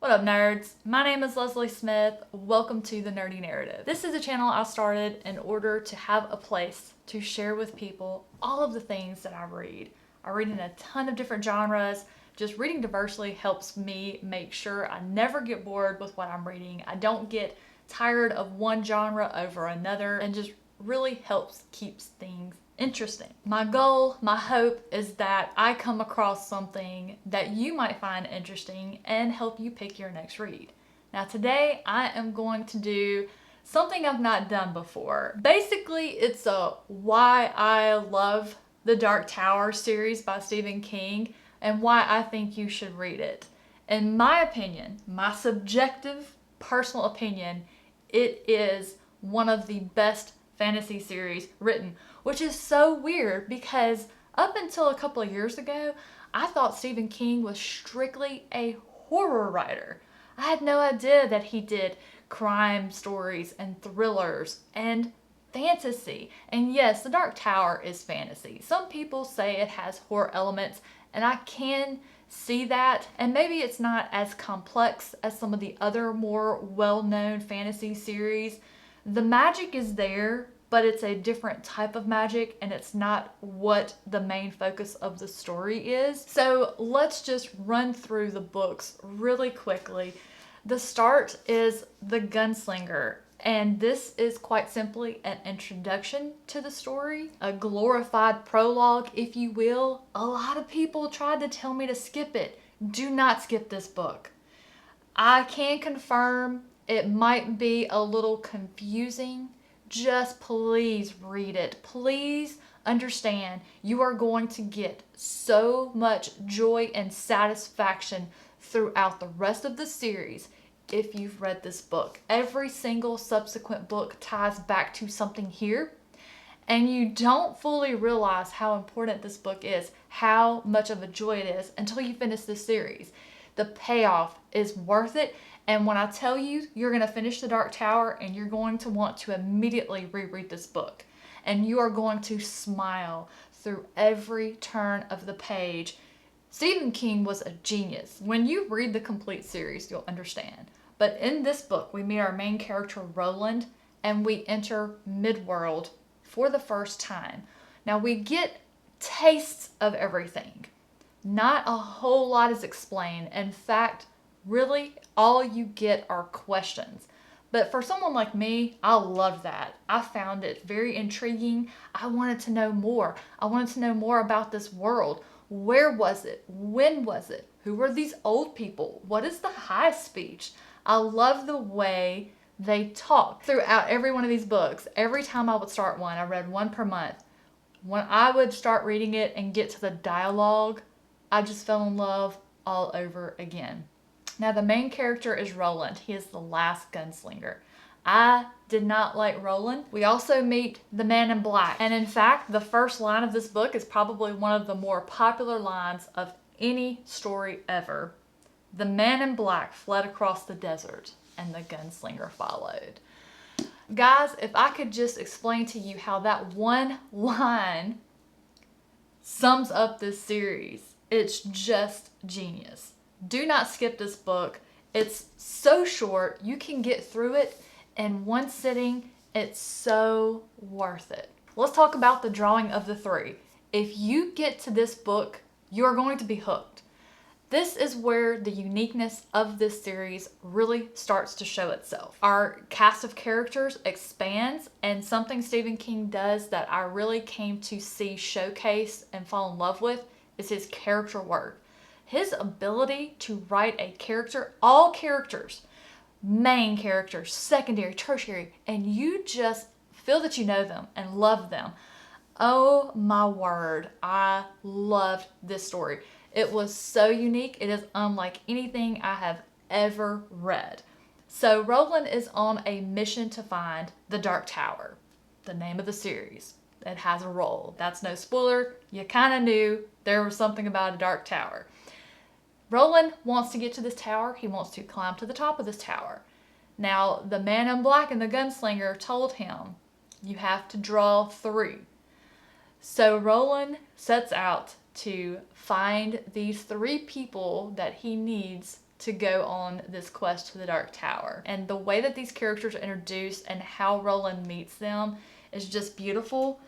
What up, nerds? My name is Leslie Smith. Welcome to The Nerdy Narrative. This is a channel I started in order to have a place to share with people all of the things that I read. I read in a ton of different genres. Just reading diversely helps me make sure I never get bored with what I'm reading. I don't get tired of one genre over another, and just really helps keeps things interesting. My goal, my hope is that I come across something that you might find interesting and help you pick your next read. Now today I am going to do something I've not done before. Basically, it's a why I love the Dark Tower series by Stephen King and why I think you should read it. In my opinion, my subjective personal opinion, it is one of the best fantasy series written, which is so weird because up until a couple of years ago, I thought Stephen King was strictly a horror writer. I had no idea that he did crime stories and thrillers and fantasy. And yes, The Dark Tower is fantasy. Some people say it has horror elements, and I can see that. And maybe it's not as complex as some of the other more well-known fantasy series. The magic is there, but it's a different type of magic, and it's not what the main focus of the story is. So let's just run through the books really quickly. The start is The Gunslinger, and this is quite simply an introduction to the story, a glorified prologue, if you will. A lot of people tried to tell me to skip it. Do not skip this book. I can confirm it might be a little confusing. Just please read it. Please understand you are going to get so much joy and satisfaction throughout the rest of the series if you've read this book. Every single subsequent book ties back to something here, and you don't fully realize how important this book is, how much of a joy it is until you finish this series. The payoff is worth it. And when I tell you, you're going to finish The Dark Tower and you're going to want to immediately reread this book. And you are going to smile through every turn of the page. Stephen King was a genius. When you read the complete series, you'll understand. But in this book, we meet our main character, Roland, and we enter Midworld for the first time. Now, we get tastes of everything. Not a whole lot is explained. In fact, really, all you get are questions. But for someone like me, I love that. I found it very intriguing. I wanted to know more. I wanted to know more about this world. Where was it? When was it? Who were these old people? What is the high speech? I love the way they talk throughout every one of these books. Every time I would start one, I read one per month. When I would start reading it and get to the dialogue, I just fell in love all over again. Now, the main character is Roland. He is the last gunslinger. I did not like Roland. We also meet the Man in Black. And in fact, the first line of this book is probably one of the more popular lines of any story ever. The Man in Black fled across the desert, and the gunslinger followed. Guys, if I could just explain to you how that one line sums up this series, it's just genius. Do not skip this book. It's so short. You can get through it in one sitting. It's so worth it. Let's talk about the drawing of the three. If you get to this book, you are going to be hooked. This is where the uniqueness of this series really starts to show itself. Our cast of characters expands, and something Stephen King does that I really came to see showcased and fall in love with is his character work. His ability to write a character, all characters, main characters, secondary, tertiary, and you just feel that you know them and love them. Oh my word, I loved this story. It was so unique. It is unlike anything I have ever read. So Roland is on a mission to find the Dark Tower, the name of the series. It has a role. That's no spoiler. You kind of knew there was something about a Dark Tower. Roland wants to get to this tower. He wants to climb to the top of this tower. Now, the Man in Black and the gunslinger told him, you have to draw 3. So Roland sets out to find these 3 people that he needs to go on this quest to the Dark Tower. And the way that these characters are introduced and how Roland meets them is just beautiful.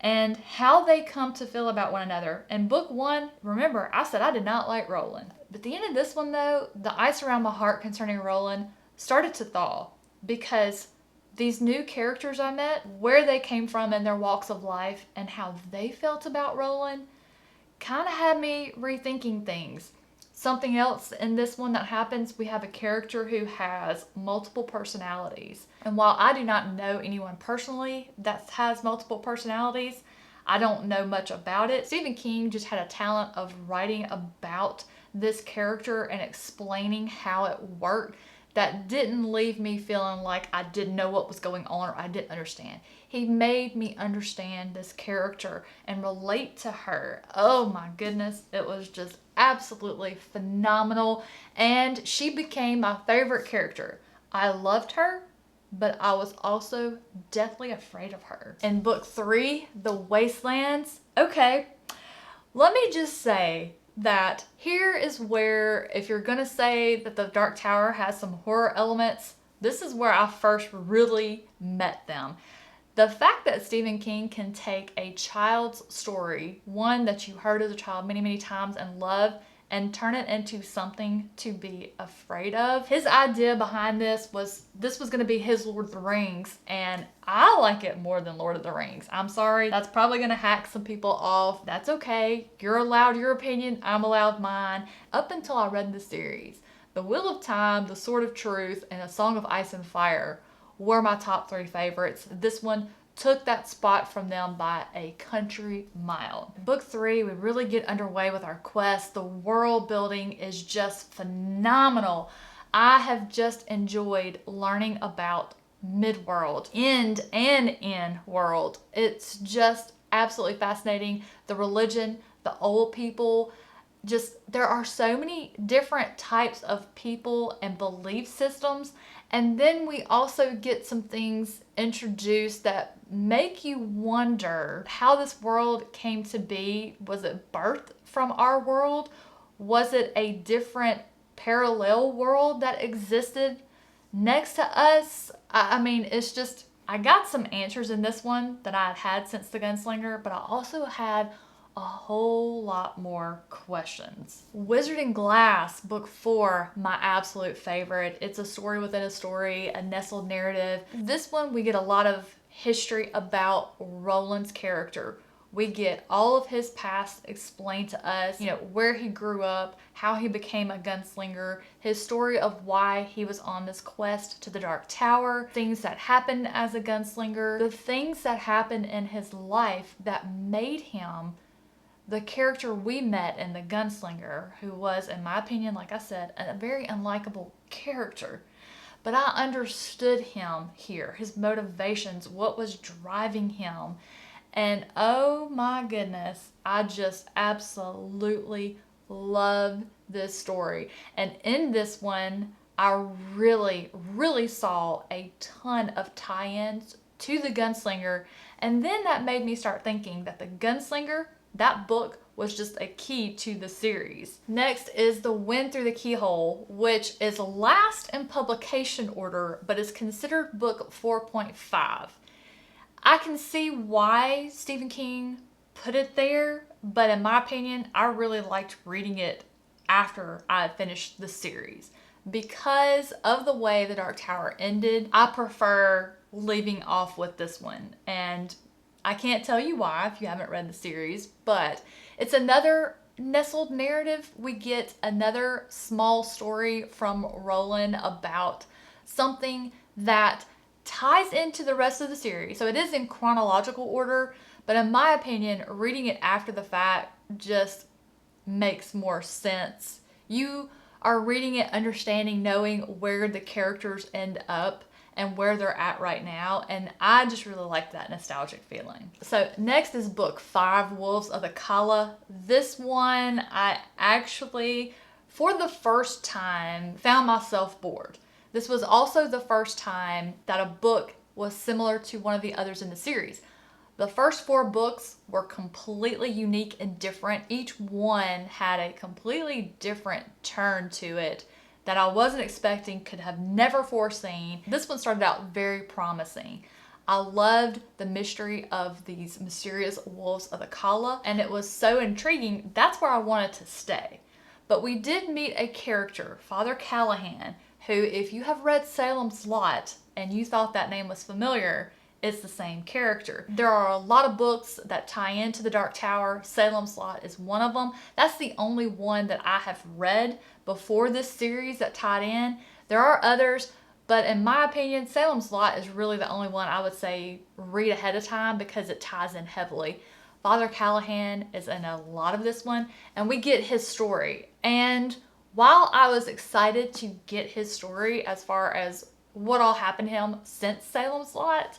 And how they come to feel about one another. In book 1, remember, I said I did not like Roland. But at the end of this one, though, the ice around my heart concerning Roland started to thaw. Because these new characters I met, where they came from in their walks of life, and how they felt about Roland, kind of had me rethinking things. Something else in this one that happens, we have a character who has multiple personalities. And while I do not know anyone personally that has multiple personalities, I don't know much about it. Stephen King just had a talent of writing about this character and explaining how it worked that didn't leave me feeling like I didn't know what was going on or I didn't understand. He made me understand this character and relate to her. Oh my goodness, it was just absolutely phenomenal. And she became my favorite character. I loved her, but I was also deathly afraid of her. In book 3, The Wastelands, okay, let me just say that here is where, if you're gonna say that the Dark Tower has some horror elements, this is where I first really met them. The fact that Stephen King can take a child's story, one that you heard as a child many, many times and love, and turn it into something to be afraid of. His idea behind this was going to be his Lord of the Rings, and I like it more than Lord of the Rings. I'm sorry, that's probably going to hack some people off. That's okay. You're allowed your opinion, I'm allowed mine. Up until I read the series, The Wheel of Time, The Sword of Truth, and A Song of Ice and Fire were my top 3 favorites. This one took that spot from them by a country mile. In book 3, we really get underway with our quest. The world building is just phenomenal. I have just enjoyed learning about Midworld, End and In World. It's just absolutely fascinating. The religion, the old people, just there are so many different types of people and belief systems. And then we also get some things introduced that make you wonder how this world came to be. Was it birthed from our world? Was it a different parallel world that existed next to us? I mean, it's just, I got some answers in this one that I've had since The Gunslinger, but I also had a whole lot more questions. Wizard and Glass, book 4, my absolute favorite. It's a story within a story, a nestled narrative. This one, we get a lot of history about Roland's character. We get all of his past explained to us, you know, where he grew up, how he became a gunslinger, his story of why he was on this quest to the Dark Tower, things that happened as a gunslinger, the things that happened in his life that made him the character we met in The Gunslinger, who was, in my opinion, like I said, a very unlikable character. But I understood him here, his motivations, what was driving him. And oh my goodness, I just absolutely love this story. And in this one, I really, really saw a ton of tie-ins to The Gunslinger. And then that made me start thinking that The Gunslinger, that book, was just a key to the series. Next is The Wind Through the Keyhole, which is last in publication order, but is considered book 4.5. I can see why Stephen King put it there, but in my opinion, I really liked reading it after I finished the series. Because of the way The Dark Tower ended, I prefer leaving off with this one. And I can't tell you why if you haven't read the series, but it's another nestled narrative. We get another small story from Roland about something that ties into the rest of the series. So it is in chronological order, but in my opinion, reading it after the fact just makes more sense. You are reading it, understanding, knowing where the characters end up and where they're at right now, and I just really like that nostalgic feeling. So next is book 5, Wolves of the Kala. This one, I actually, for the first time, found myself bored. This was also the first time that a book was similar to one of the others in the series. The first 4 books were completely unique and different. Each one had a completely different turn to it that I wasn't expecting, could have never foreseen. This one started out very promising. I loved the mystery of these mysterious wolves of the Kala, and it was so intriguing. That's where I wanted to stay. But we did meet a character, Father Callahan, who, if you have read Salem's Lot and you thought that name was familiar, it's the same character. There are a lot of books that tie into the Dark Tower. Salem's Lot is one of them. That's the only one that I have read before this series that tied in. There are others, but in my opinion, Salem's Lot is really the only one I would say read ahead of time because it ties in heavily. Father Callahan is in a lot of this one, and we get his story. And while I was excited to get his story as far as what all happened to him since Salem's Lot,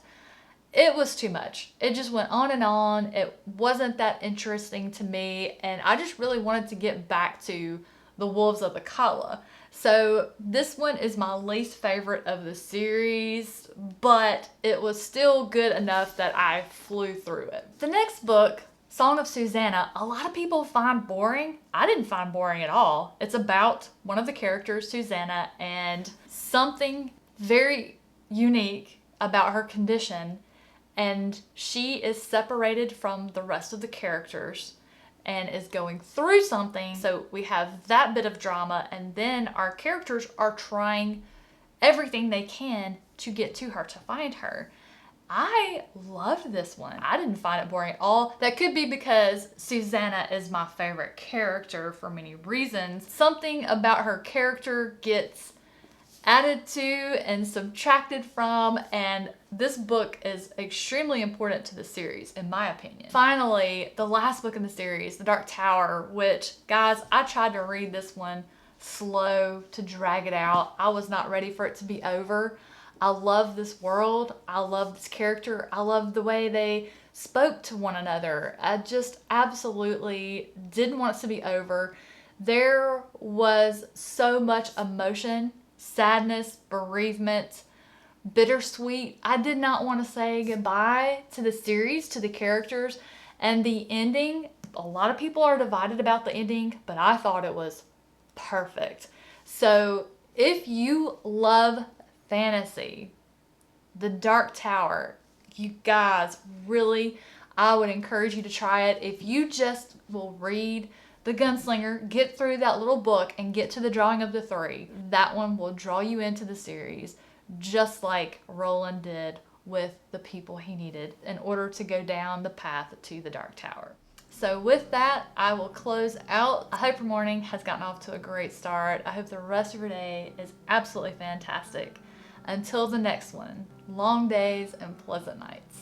it was too much. It just went on and on. It wasn't that interesting to me, and I just really wanted to get back to the Wolves of the Kala. So this one is my least favorite of the series, but it was still good enough that I flew through it. The next book, Song of Susanna, a lot of people find boring. I didn't find boring at all. It's about one of the characters, Susanna, and something very unique about her condition, and she is separated from the rest of the characters and is going through something. So we have that bit of drama, and then our characters are trying everything they can to get to her, to find her. I loved this one. I didn't find it boring at all. That could be because Susanna is my favorite character for many reasons. Something about her character gets added to and subtracted from, and this book is extremely important to the series, in my opinion. Finally, the last book in the series, The Dark Tower, which, guys, I tried to read this one slow to drag it out. I was not ready for it to be over. I love this world. I love this character. I love the way they spoke to one another. I just absolutely didn't want it to be over. There was so much emotion, sadness, bereavement, bittersweet. I did not want to say goodbye to the series, to the characters, and the ending. A lot of people are divided about the ending, but I thought it was perfect. So if you love fantasy, The Dark Tower, you guys, really, I would encourage you to try it. If you just will read The Gunslinger, get through that little book and get to the drawing of the three, that one will draw you into the series, just like Roland did with the people he needed in order to go down the path to the Dark Tower. So with that, I will close out. I hope your morning has gotten off to a great start. I hope the rest of your day is absolutely fantastic. Until the next one, long days and pleasant nights.